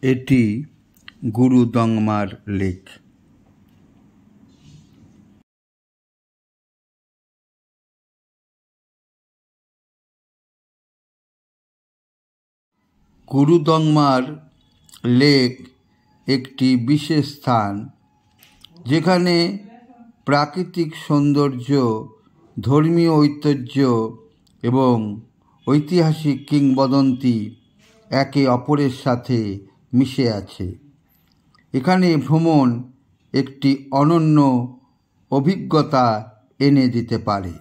এটি Gurudongmar lake. Gurudongmar lake একটি বিশেষ স্থান যেখানে প্রাকৃতিক সৌন্দর্য, ধর্মীয় ঐতিহ্য এবং ঐতিহাসিক কিংবদন্তি একে অপরের সাথে মিশে আছে। এখানে ভ্রমণ একটি অনন্য অভিজ্ঞতা এনে দিতে পারে।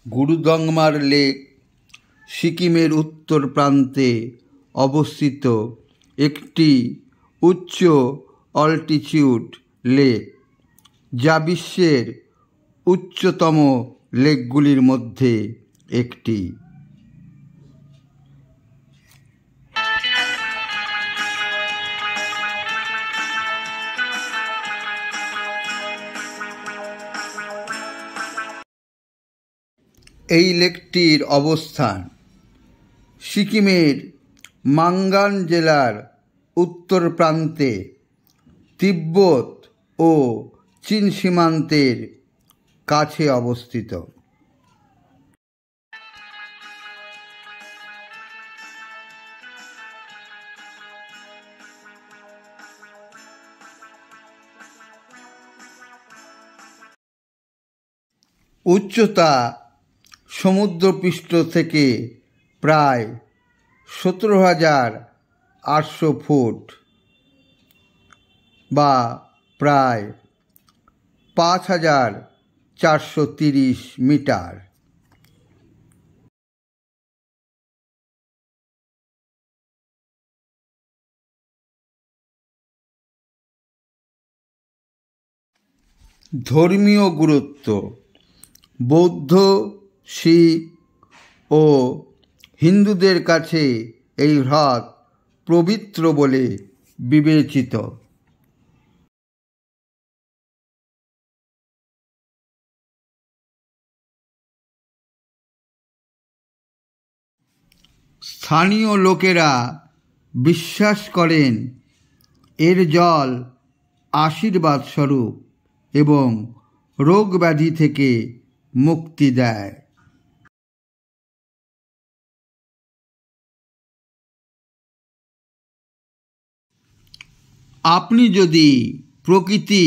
গুরুদংমার লেক সিকিমের উত্তর প্রান্তে অবস্থিত একটি উচ্চ অল্টিটিউড লেক, যা বিশ্বের উচ্চতম লেকগুলির মধ্যে একটি। এই লেকটির অবস্থান সিকিমের মাঙ্গান জেলার উত্তর প্রান্তে, তিব্বত ও চীন সীমান্তের কাছে অবস্থিত। উচ্চতা সমুদ্রপৃষ্ঠ থেকে প্রায় 17,800 ফুট বা প্রায় 5,430 মিটার। ধর্মীয় গুরুত্ব: বৌদ্ধ, শিখ ও হিন্দুদের কাছে এই হ্রদ পবিত্র বলে বিবেচিত। স্থানীয় লোকেরা বিশ্বাস করেন এর জল আশীর্বাদ স্বরূপ এবং রোগ ব্যাধি থেকে মুক্তি দেয়। আপনি যদি প্রকৃতি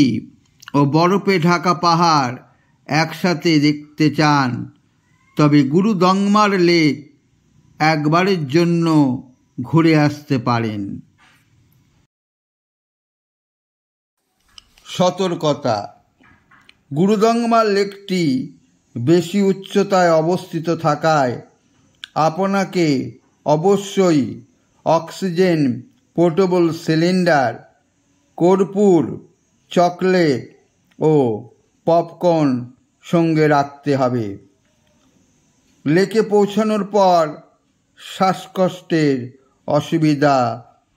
ও বরফে ঢাকা পাহাড় একসাথে দেখতে চান, তবে গুরুদংমার লেক একবারের জন্য ঘুরে আসতে পারেন। সতর্কতা: গুরুদংমার লেকটি বেশি উচ্চতায় অবস্থিত থাকায় আপনাকে অবশ্যই অক্সিজেন পোর্টেবল সিলিন্ডার, কর্পূর, চকলেট ও পপকর্ন সঙ্গে রাখতে হবে। লেকে পৌঁছানোর পর শ্বাসকষ্টের অসুবিধা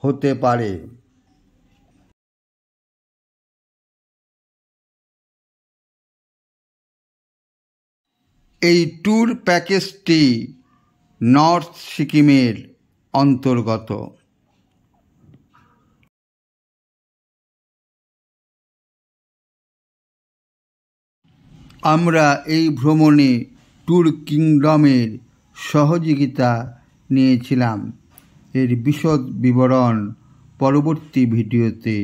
হতে পারে। এই ট্যুর প্যাকেজটি নর্থ সিকিমের অন্তর্গত। আমরা এই ভ্রমণে ট্যুর কিংডমের সহযোগিতা নিয়েছিলাম। এর বিশদ বিবরণ পরবর্তী ভিডিওতে